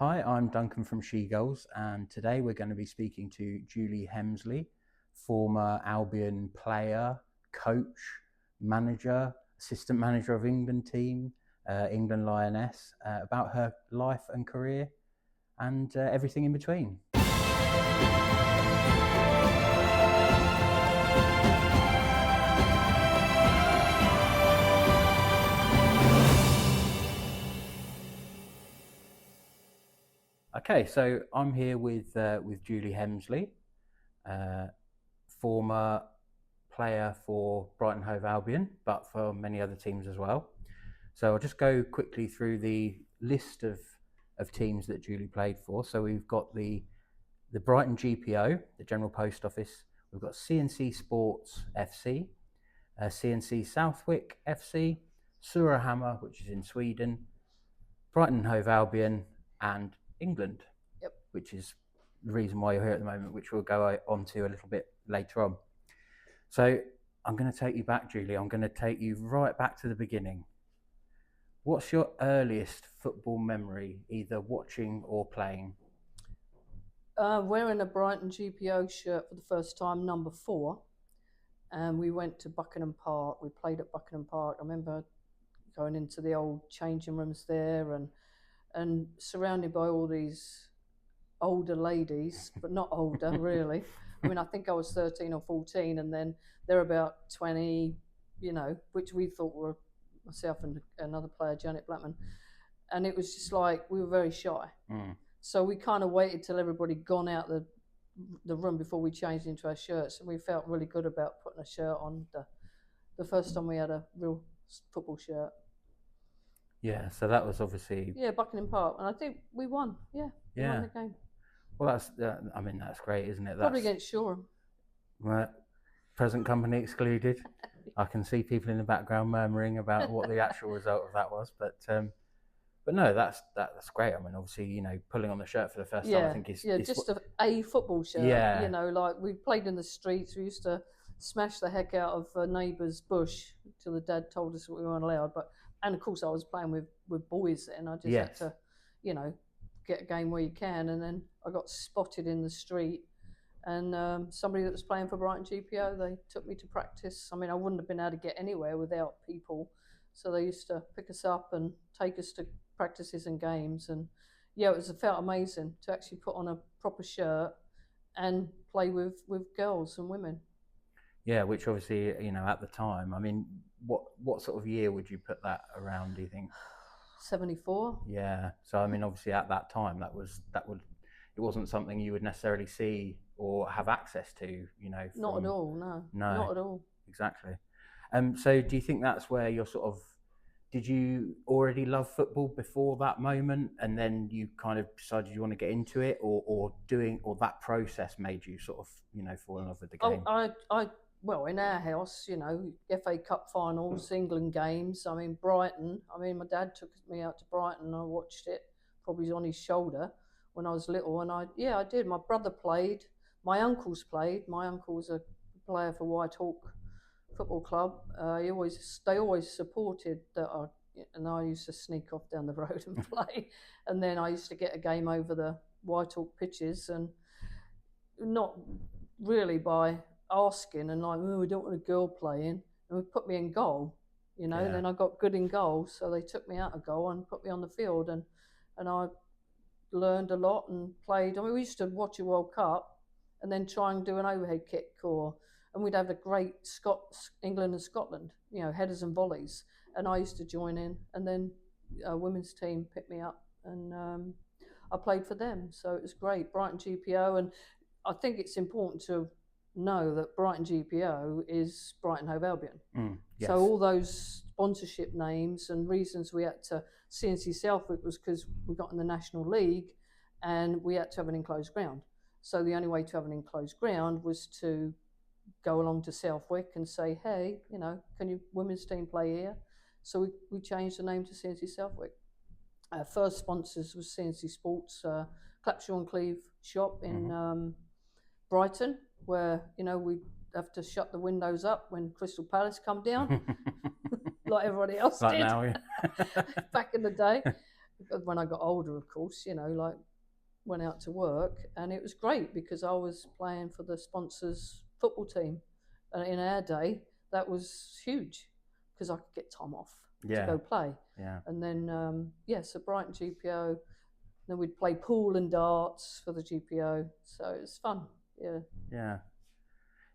Hi, I'm Duncan from Shegulls, and today we're going to be speaking to Julie Hemsley, former Albion player, coach, manager, assistant manager of England team, England Lioness, about her life and career and everything in between. Okay, so I'm here with Julie Hemsley, former player for Brighton Hove Albion, but for many other teams as well. So I'll just go quickly through the list of teams that Julie played for. So we've got the Brighton GPO, the General Post Office. We've got CNC Sports FC, CNC Southwick FC, Surahammar, which is in Sweden, Brighton Hove Albion, and England, which is the reason why you're here at the moment, which we'll go on to a little bit later on. So I'm going to take you back, Julie. I'm going to take you right back to the beginning. What's your earliest football memory, either watching or playing? Wearing a Brighton GPO shirt for the first time, number 4, and we went to Buckingham Park. We played at Buckingham Park. I remember going into the old changing rooms there and surrounded by all these older ladies, but not older really. I mean, I think I was 13 or 14, and then they're about 20, which we thought were myself and another player, Janet Blackman. And it was just like, we were very shy. So we kind of waited till everybody gone out the room before we changed into our shirts, and we felt really good about putting a shirt on the first time we had a real football shirt. Yeah, so that was obviously... Yeah, Buckingham Park, and I think we won. We won the game. Well, that's great, isn't it? Probably against Shoreham. Right. Present company excluded. I can see people in the background murmuring about what the actual result of that was, but no, that's great. I mean, obviously, pulling on the shirt for the first time, I think is just a football shirt. Yeah. Like we played in the streets. We used to smash the heck out of a neighbour's bush till the dad told us we weren't allowed. And of course, I was playing with boys then. I just had to, get a game where you can. And then I got spotted in the street, and somebody that was playing for Brighton GPO, they took me to practice. I mean, I wouldn't have been able to get anywhere without people, so they used to pick us up and take us to practices and games. And it felt amazing to actually put on a proper shirt and play with girls and women. Yeah, which obviously, at the time, I mean, what sort of year would you put that around, do you think? 74. Yeah. So I mean, obviously at that time, it wasn't something you would necessarily see or have access to, Not at all, no. Not at all. Exactly. So do you think that's where you're sort of, did you already love football before that moment, and then you kind of decided you want to get into it, or that process made you sort of, fall in love with the game? Well, in our house, FA Cup finals, England games. I mean, Brighton. I mean, my dad took me out to Brighton. I watched it, probably on his shoulder when I was little, and I did. My brother played. My uncles played. My uncle was a player for Whitehawk Football Club. They always supported that. And I used to sneak off down the road and play. And then I used to get a game over the Whitehawk pitches, and not really by asking and like, we don't want a girl playing, and would put me in goal. Then I got good in goal, so they took me out of goal and put me on the field, and I learned a lot and played. I mean, we used to watch a World Cup and then try and do an overhead kick, and we'd have the great England and Scotland, headers and volleys, and I used to join in, and then a women's team picked me up, and I played for them, so it was great. Brighton GPO, and I think it's important to know that Brighton GPO is Brighton Hove Albion. Yes. So all those sponsorship names and reasons we had to, CNC Southwick was because we got in the National League and we had to have an enclosed ground. So the only way to have an enclosed ground was to go along to Southwick and say, hey, can your women's team play here? So we changed the name to CNC Southwick. Our first sponsors was CNC Sports, Clapshaw and Cleve shop in Brighton, where, we'd have to shut the windows up when Crystal Palace come down, like everybody else like did. Now, back in the day. when I got older, of course, like went out to work, and it was great because I was playing for the sponsors' football team. And in our day, that was huge because I could get time off to Yeah. go play. Yeah. And then, so Brighton GPO, then we'd play pool and darts for the GPO. So it was fun. Yeah. Yeah.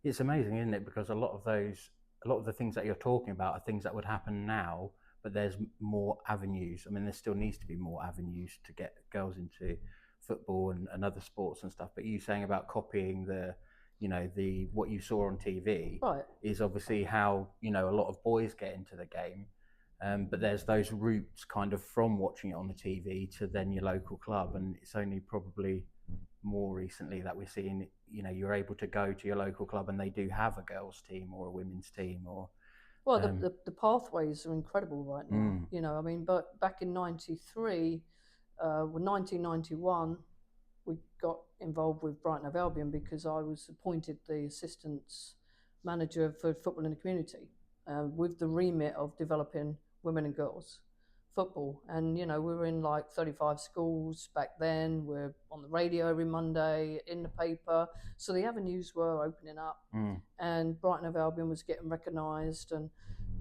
It's amazing, isn't it? Because a lot of the things that you're talking about are things that would happen now, but there's more avenues. I mean, there still needs to be more avenues to get girls into football and other sports and stuff. But you saying about copying the what you saw on TV Right. is obviously how, a lot of boys get into the game. But there's those routes kind of from watching it on the TV to then your local club, and it's only probably more recently that we're seeing, you're able to go to your local club and they do have a girls' team or a women's team or. Well, the pathways are incredible right now. Mm. But back in '93, 1991, we got involved with Brighton Hove Albion because I was appointed the assistant manager for football in the community, with the remit of developing women and girls football. And we were in like 35 schools back then. We're on the radio every Monday, in the paper, so the avenues were opening up. And Brighton Hove Albion was getting recognised, and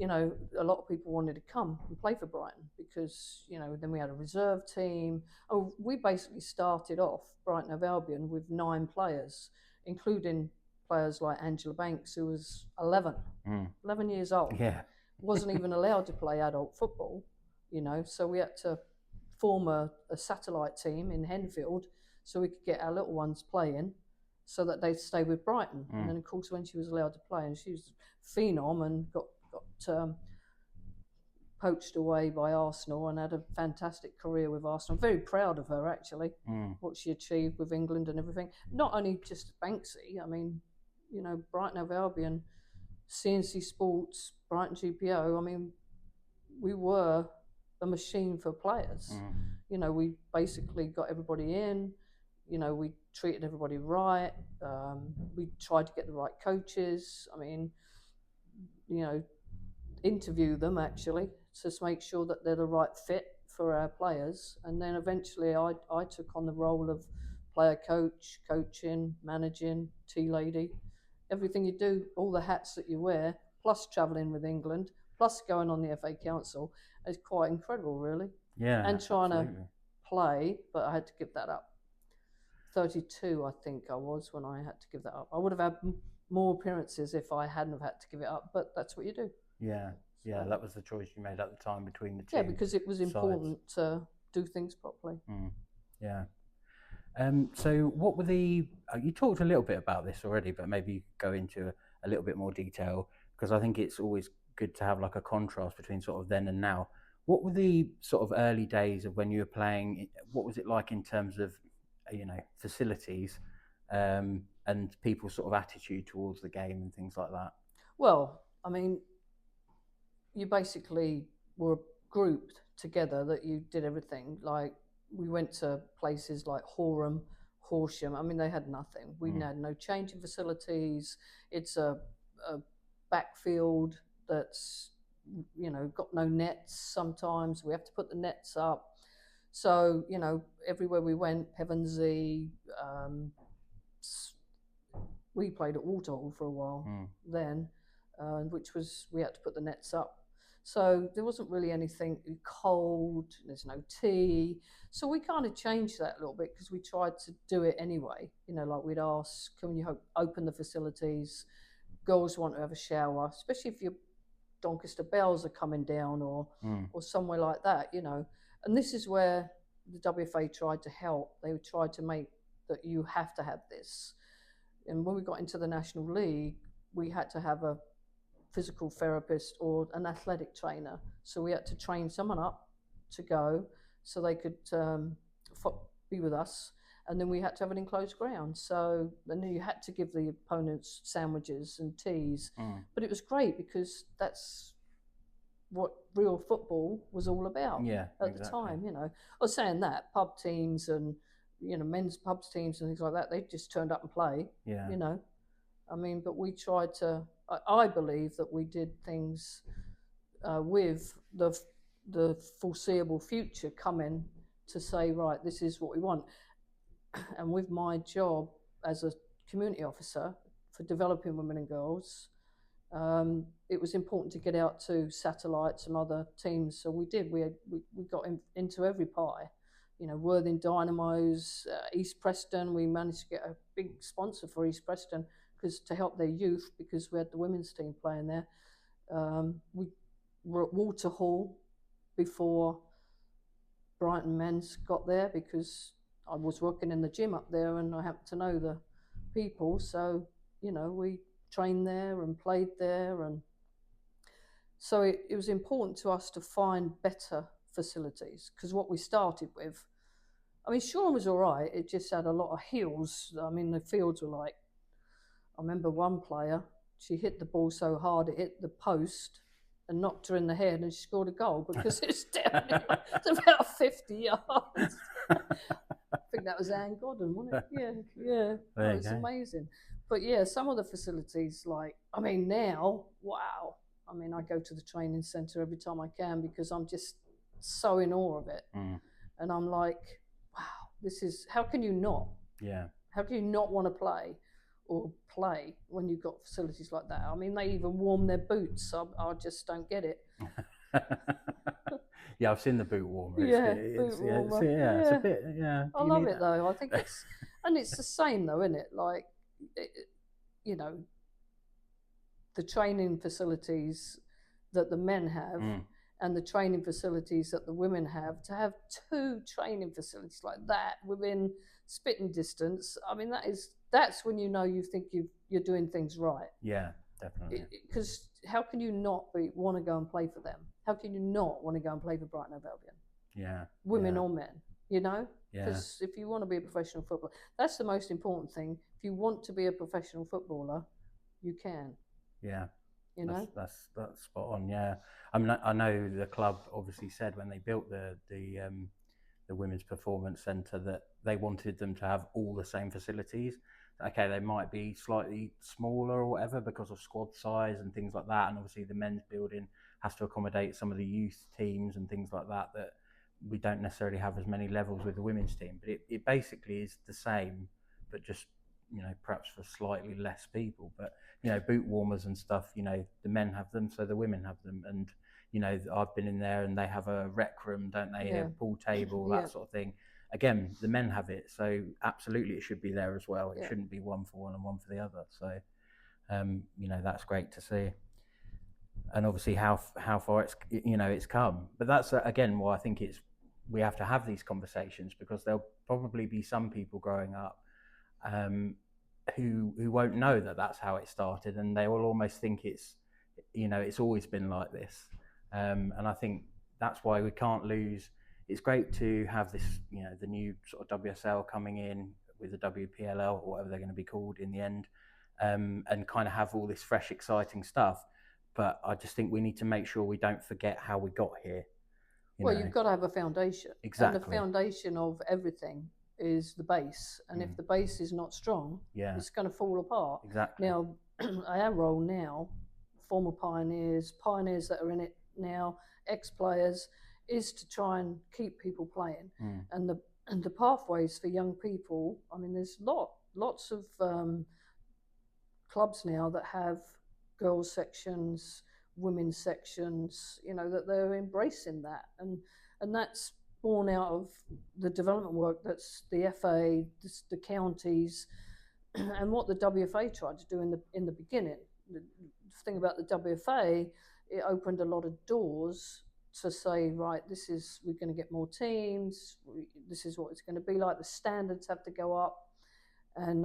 a lot of people wanted to come and play for Brighton because then we had a reserve team. We basically started off Brighton Hove Albion with 9 players, including players like Angela Banks, who was 11 years old. Yeah. Wasn't even allowed to play adult football, so we had to form a satellite team in Henfield so we could get our little ones playing so that they'd stay with Brighton. And then, of course, when she was allowed to play, and she was phenom and got poached away by Arsenal and had a fantastic career with Arsenal. I'm very proud of her, actually, what she achieved with England and everything. Not only just Banksy, I mean, Brighton Hove Albion, CNC Sports, Brighton GPO, I mean, we were a machine for players. We basically got everybody in, we treated everybody right. We tried to get the right coaches. I mean, interview them actually to make sure that they're the right fit for our players. And then eventually I took on the role of player coach, coaching, managing, tea lady, everything you do, all the hats that you wear, plus travelling with England, plus going on the FA Council, is quite incredible, really. Yeah. And trying absolutely. to play, but I had to give that up. 32, I think I was, when I had to give that up. I would have had more appearances if I hadn't have had to give it up, but that's what you do. Yeah. Yeah, that was the choice you made at the time between the two. Yeah, because it was important to do things properly. Yeah. So what were you talked a little bit about this already, but maybe go into a little bit more detail, because I think it's always good to have like a contrast between sort of then and now. What were the sort of early days of when you were playing? What was it like in terms of, facilities, and people's sort of attitude towards the game and things like that? Well, I mean, you basically were grouped together that you did everything. Like, we went to places like Horsham. I mean, they had nothing. We had no changing facilities. It's a backfield that's, got no nets sometimes. We have to put the nets up. So, everywhere we went, Pevensey, we played at Waterhall for a while then, which was, we had to put the nets up. So there wasn't really anything cold, there's no tea. So we kind of changed that a little bit because we tried to do it anyway. Like, we'd ask, can you open the facilities? Girls want to have a shower, especially if your Doncaster Bells are coming down or somewhere like that, And this is where the WFA tried to help. They tried to make that you have to have this. And when we got into the National League, we had to have a physical therapist or an athletic trainer. So we had to train someone up to go so they could be with us. And then we had to have an enclosed ground. So then you had to give the opponents sandwiches and teas. But it was great because that's what real football was all about at the time. I was saying that pub teams and men's pubs teams and things like that, they just turned up and play. I mean, but we tried to. I believe that we did things with the foreseeable future coming to say, right, this is what we want. And with my job as a community officer for developing women and girls, it was important to get out to satellites and other teams. So we did. We got into every pie. You know, Worthing Dynamos, East Preston. We managed to get a big sponsor for East Preston because to help their youth, because we had the women's team playing there. We were at Waterhall before Brighton men's got there because I was working in the gym up there and I happened to know the people. So, you know, we trained there and played there. And so it was important to us to find better facilities because what we started with, I mean, Shoreham was all right. It just had a lot of hills. I mean, the fields were like, I remember one player, she hit the ball so hard it hit the post and knocked her in the head and she scored a goal because it's down it's about 50 yards. I think that was Anne Godden, wasn't it? Yeah. It was amazing. But yeah, some of the facilities, like, I mean, now, wow. I mean, I go to the training centre every time I can because I'm just so in awe of it. And I'm like, wow, this is, how can you not? Yeah. How can you not want to play when you've got facilities like that? I mean, they even warm their boots. I just don't get it. Yeah, I've seen the boot warmer. Boot warmer. It's a bit, yeah. I love it though. I think it's, and it's the same though, isn't it? Like, you know, the training facilities that the men have and the training facilities that the women have, to have two training facilities like that within spitting distance, I mean, that's when you know you think you're doing things right. Yeah, definitely. Because how can you not want to go and play for them? How can you not want to go and play for Brighton Hove Albion? Yeah. Women or men, you know? Yeah. Because if you want to be a professional footballer, that's the most important thing. If you want to be a professional footballer, you can. Yeah. You know? That's spot on, yeah. I mean, I know the club obviously said when they built the Women's Performance Centre that they wanted them to have all the same facilities. Okay, they might be slightly smaller or whatever because of squad size and things like that. And obviously the men's building has to accommodate some of the youth teams and things like that we don't necessarily have as many levels with the women's team. But it basically is the same, but just, you know, perhaps for slightly less people. But, you know, boot warmers and stuff, you know, the men have them, so the women have them. And, you know, I've been in there and they have a rec room, don't they? Yeah. A pool table, that sort of thing. Again, the men have it, so absolutely it should be there as well. It shouldn't be one for one and one for the other. So, you know, that's great to see. And obviously how far it's come. But that's again why I think we have to have these conversations, because there'll probably be some people growing up who won't know that that's how it started, and they will almost think it's always been like this. And I think that's why we can't lose. It's great to have this, you know, the new sort of WSL coming in with the WPLL or whatever they're going to be called in the end, and kind of have all this fresh, exciting stuff. But I just think we need to make sure we don't forget how we got here. You've got to have a foundation. Exactly. And the foundation of everything is the base. And if the base is not strong, it's going to fall apart. Exactly. Now, our role now, former pioneers that are in it now, ex-players, is to try and keep people playing. And the pathways for young people, I mean, there's lots of clubs now that have girls sections, women's sections, you know, that they're embracing that, and that's born out of the development work that's the FA, the counties, and what the WFA tried to do in the beginning. The thing about the WFA, it opened a lot of doors to say, right, we're going to get more teams, this is what it's going to be like, the standards have to go up. And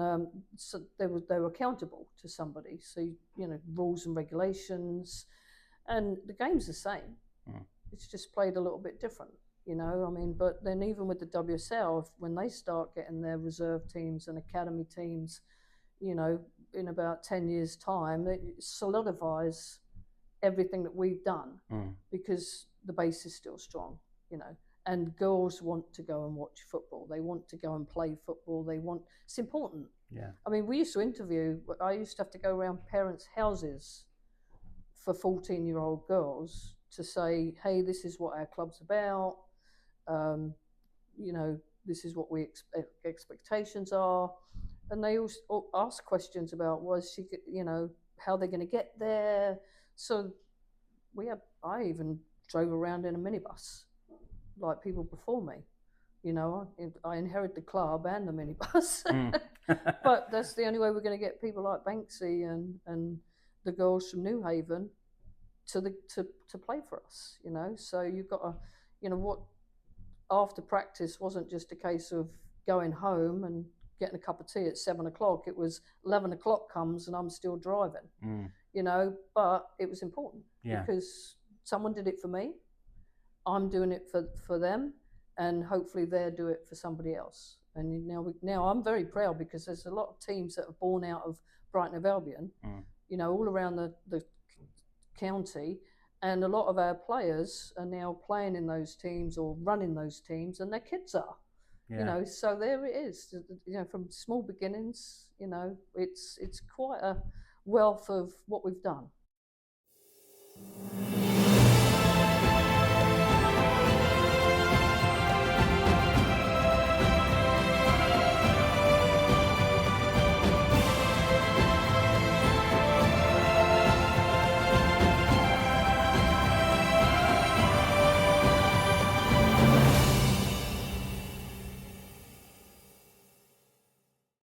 so they were accountable to somebody. So, you know, rules and regulations, and the game's the same. It's just played a little bit different, you know. I mean, but then even with the WSL, when they start getting their reserve teams and academy teams, you know, in about 10 years' time, it solidifies everything that we've done because the base is still strong, you know. And girls want to go and watch football. They want to go and play football. It's important. Yeah. I mean, I used to have to go around parents' houses for 14-year-old girls to say, hey, this is what our club's about. you know, this is what we expectations are, and they also ask questions about was she, you know, how they're going to get there. So I even drove around in a minibus like people before me. You know, I inherit the club and the minibus, but that's the only way we're going to get people like Banksy and the girls from New Haven to play for us. You know, so you've got to, you know, what after practice wasn't just a case of going home and getting a cup of tea at 7 o'clock. It was 11 o'clock comes and I'm still driving. You know, but it was important because someone did it for me. I'm doing it for them, and hopefully they'll do it for somebody else. And now I'm very proud because there's a lot of teams that are born out of Brighton Hove Albion, you know, all around the county, and a lot of our players are now playing in those teams or running those teams, and their kids are. You know, so there it is. You know, from small beginnings, you know, it's quite a wealth of what we've done.